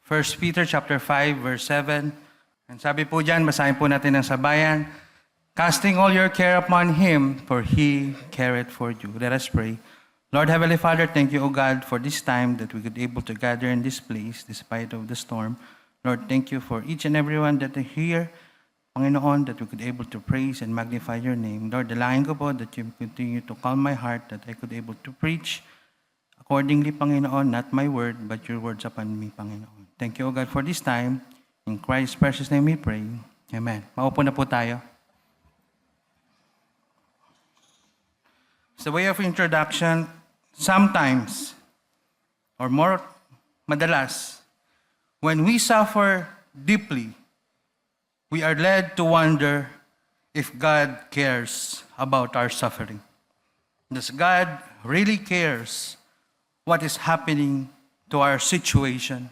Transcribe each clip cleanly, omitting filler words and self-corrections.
1 Peter chapter 5, verse 7. And sabi po dyan, basahin po natin ng sabayan. Casting all your care upon Him, for He careth for you. Let us pray. Lord Heavenly Father, thank you, O God, for this time that we could able to gather in this place despite of the storm. Lord, thank you for each and everyone that are here. Panginoon, that we could able to praise and magnify your name. Lord, dalangin ko po that you continue to calm my heart, that I could able to preach accordingly, Panginoon, not my word, but your words upon me, Panginoon. Thank you, O God, for this time. In Christ's precious name we pray. Amen. Maupo na po tayo. As a way of introduction, sometimes, or more madalas, when we suffer deeply, we are led to wonder if God cares about our suffering. Does God really cares what is happening to our situation,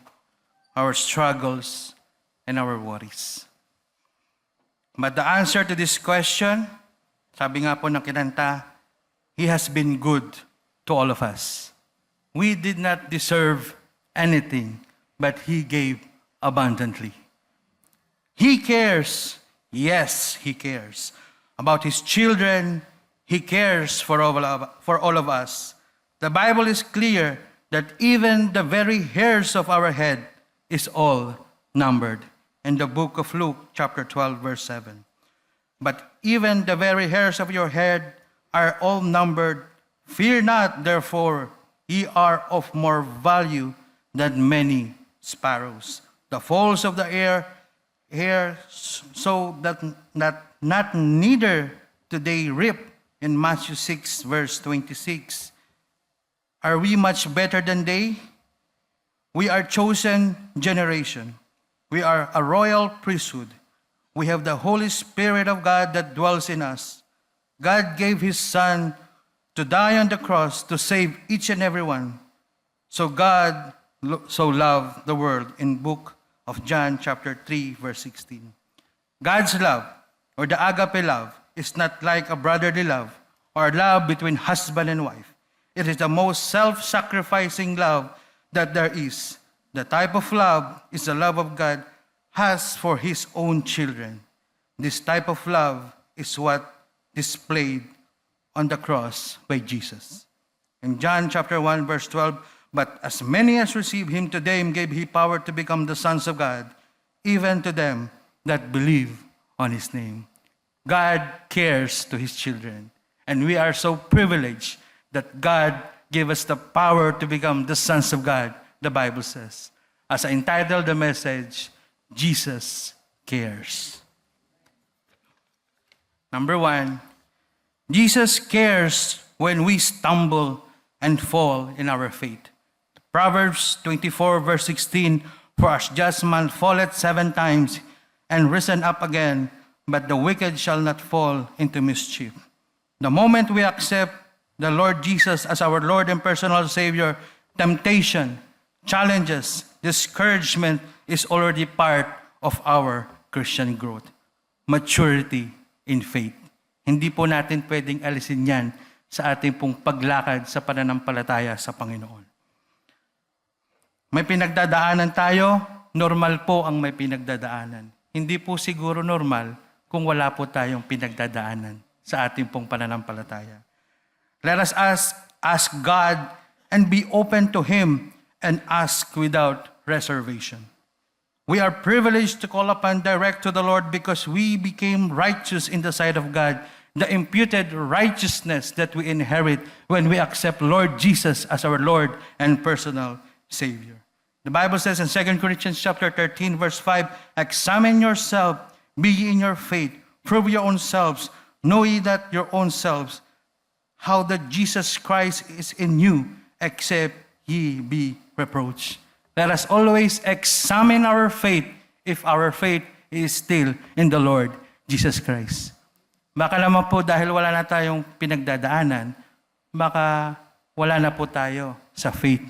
our struggles, and our worries? But the answer to this question, sabi nga po ng kinanta, He has been good to all of us. We did not deserve anything, but He gave abundantly. He cares, yes, He cares about His children. He cares for all of us. The Bible is clear that even the very hairs of our head is all numbered. In the book of Luke, chapter 12, verse 7. But even the very hairs of your head are all numbered. Fear not, therefore, ye are of more value than many sparrows. The fowls of the air, so that not neither do they reap. In Matthew 6, verse 26. Are we much better than they? We are chosen generation. We are a royal priesthood. We have the Holy Spirit of God that dwells in us. God gave His Son to die on the cross to save each and every one. So God so loved the world in book of John chapter 3 verse 16. God's love, or the agape love, is not like a brotherly love or love between husband and wife. It is the most self-sacrificing love that there is. The type of love is the love of God has for His own children. This type of love is what displayed on the cross by Jesus. In John chapter 1 verse 12, but as many as received Him, to them gave He power to become the sons of God, even to them that believe on His name. God cares to His children, and we are so privileged that God gave us the power to become the sons of God, the Bible says. As I entitled the message, Jesus cares. Number 1, Jesus cares when we stumble and fall in our faith. Proverbs 24 verse 16, for as just man falleth 7 times and risen up again, but the wicked shall not fall into mischief. The moment we accept the Lord Jesus as our Lord and personal Savior, temptation, challenges, discouragement is already part of our Christian growth. Maturity in faith. Hindi po natin pwedeng alisin yan sa ating pong paglakad sa pananampalataya sa Panginoon. May pinagdadaanan tayo, normal po ang may pinagdadaanan. Hindi po siguro normal kung wala po tayong pinagdadaanan sa ating pong pananampalataya. Let us ask God and be open to Him and ask without reservation. We are privileged to call upon direct to the Lord because we became righteous in the sight of God, the imputed righteousness that we inherit when we accept Lord Jesus as our Lord and personal Savior. The Bible says in 2 Corinthians chapter 13, verse 5, examine yourself, be ye in your faith, prove your own selves, know ye that your own selves, how that Jesus Christ is in you, except ye be reproached. Let us always examine our faith if our faith is still in the Lord Jesus Christ. Baka naman po dahil wala na tayong pinagdadaanan, baka wala na po tayo sa faith.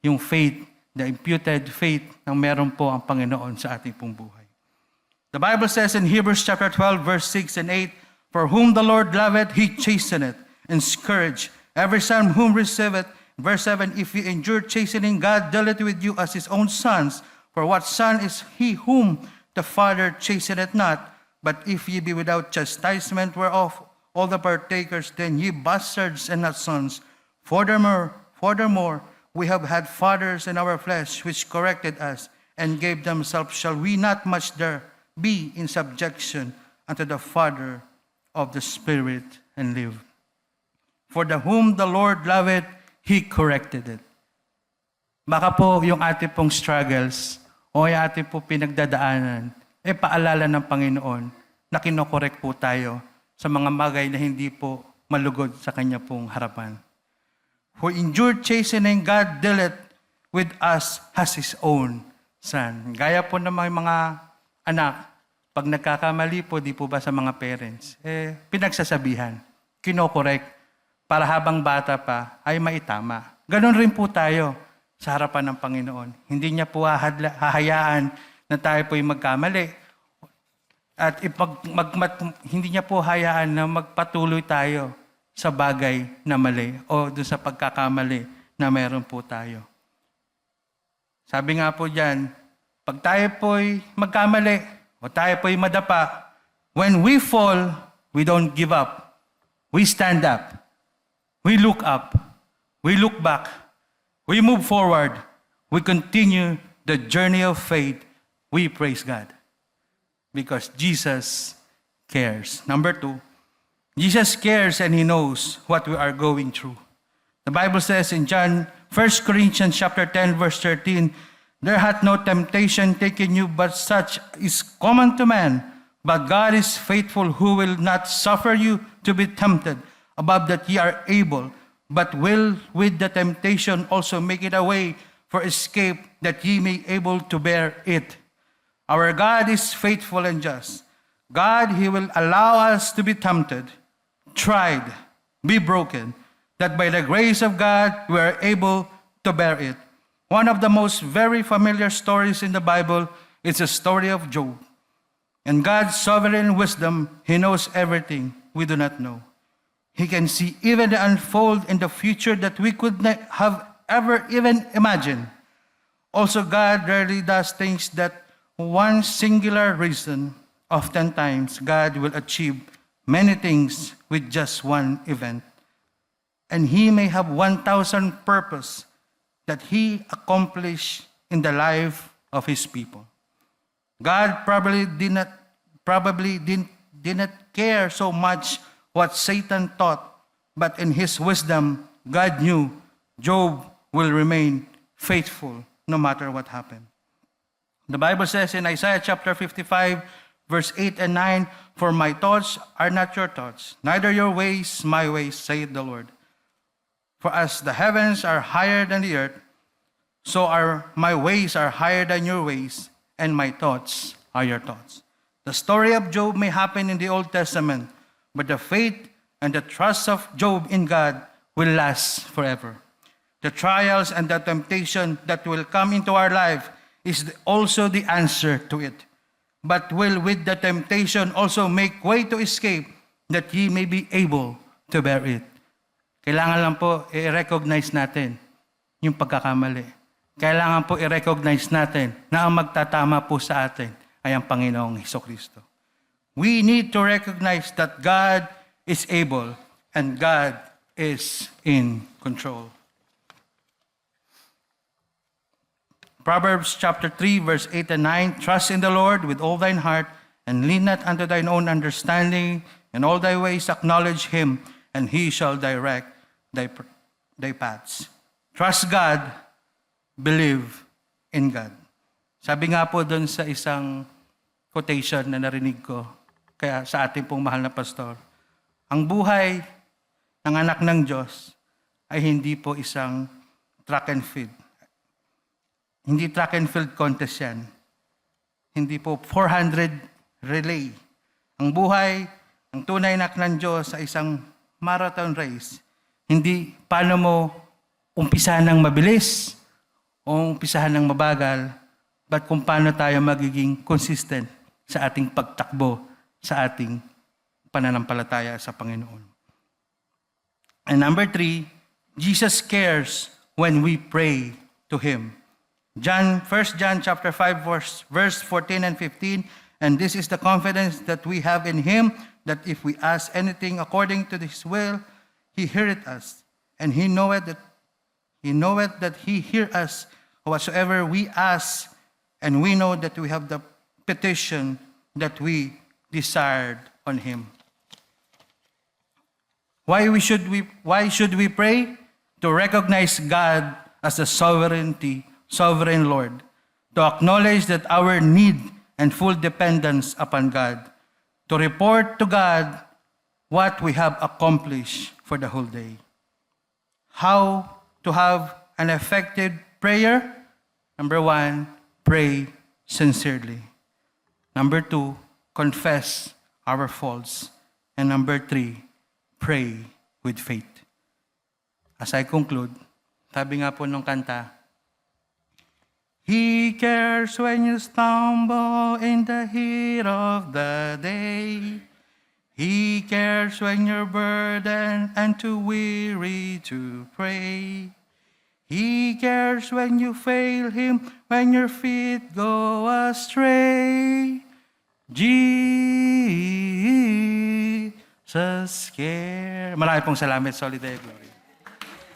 Yung faith, the imputed faith na meron po ang Panginoon sa ating pong buhay. The Bible says in Hebrews chapter 12, verse 6 and 8, for whom the Lord loveth, He chasteneth, and scourge every son whom receiveth. Verse 7, if you endure chastening, God dealeth with you as His own sons. For what son is he whom the Father chasteneth not? But if ye be without chastisement whereof all the partakers, then ye bastards and not sons. Furthermore, we have had fathers in our flesh which corrected us and gave themselves. Shall we not much there be in subjection unto the Father of the Spirit and live? For the whom the Lord loveth, He corrected it. Baka po yung ating pong struggles o yung ating po pinagdadaanan, paalala ng Panginoon na kinokorek po tayo sa mga bagay na hindi po malugod sa Kanya pong harapan. Who endured chastening, God dealt with us as His own Son. Gaya po ng mga anak, pag nagkakamali po, di po ba sa mga parents, pinagsasabihan, kinokorek, para habang bata pa ay maitama. Ganon rin po tayo sa harapan ng Panginoon. Hindi niya po hahayaan na tayo po'y magkamali. At hindi niya po hayaan na magpatuloy tayo sa bagay na mali o doon sa pagkakamali na meron po tayo. Sabi nga po dyan, pag tayo po'y magkamali o tayo po'y madapa, when we fall, we don't give up. We stand up. We look up. We look back. We move forward. We continue the journey of faith. We praise God. Because Jesus cares. Number 2, Jesus cares and He knows what we are going through. The Bible says in 1 Corinthians chapter 10, verse 13, there hath no temptation taken you, but such is common to man. But God is faithful, who will not suffer you to be tempted above that ye are able, but will with the temptation also make it a way for escape, that ye may able to bear it. Our God is faithful and just. God, He will allow us to be tempted, tried, be broken, that by the grace of God we are able to bear it. One of the most very familiar stories in the Bible is the story of Job. In God's sovereign wisdom, He knows everything we do not know. He can see even the unfold in the future that we could not have ever even imagined. Also, God rarely does things that one singular reason. Oftentimes, God will achieve many things with just one event. And He may have 1,000 purpose that He accomplished in the life of His people. God probably did not care so much what Satan thought, but in His wisdom, God knew Job will remain faithful no matter what happened. The Bible says in Isaiah chapter 55, verse 8 and 9, for my thoughts are not your thoughts, neither your ways my ways, saith the Lord. For as the heavens are higher than the earth, so are my ways are higher than your ways, and my thoughts are your thoughts. The story of Job may happen in the Old Testament, but the faith and the trust of Job in God will last forever. The trials and the temptation that will come into our life is also the answer to it. But will with the temptation also make way to escape, that ye may be able to bear it. Kailangan lang po i-recognize natin yung pagkakamali. Kailangan po i-recognize natin na ang magtatama po sa atin ay ang Panginoong Hesukristo. We need to recognize that God is able and God is in control. Proverbs chapter 3, verse 8 and 9, trust in the Lord with all thine heart, and lean not unto thine own understanding. In all thy ways acknowledge Him, and He shall direct thy paths. Trust God, believe in God. Sabi nga po doon sa isang quotation na narinig ko, kaya sa ating pong mahal na pastor, ang buhay ng anak ng Diyos ay hindi po isang track and field. Hindi track and field contest yan. Hindi po 400 relay. Ang buhay, ang tunay na anak ng Diyos ay isang marathon race. Hindi paano mo umpisahan ng mabilis o umpisahan ng mabagal, but kung paano tayo magiging consistent sa ating pagtakbo, sa ating pananampalataya sa Panginoon. And number 3, Jesus cares when we pray to Him. 1 John chapter 5, verse 14 and 15. And this is the confidence that we have in him, that if we ask anything according to his will, he heareth us. And he knoweth that he hear us whatsoever we ask, and we know that we have the petition that we desired on him. Why should we pray? To recognize God as the sovereign Lord, to acknowledge that our need and full dependence upon God, to report to God what we have accomplished for the whole day. How to have an effective prayer? Number 1, pray sincerely. Number 2, confess our faults. And number 3, pray with faith. As I conclude, sabi nga po nung kanta, He cares when you stumble in the heat of the day. He cares when you're burdened and too weary to pray. He cares when you fail Him, when your feet go astray. Jesus cares. Maraming pong salamat, Solid Glory.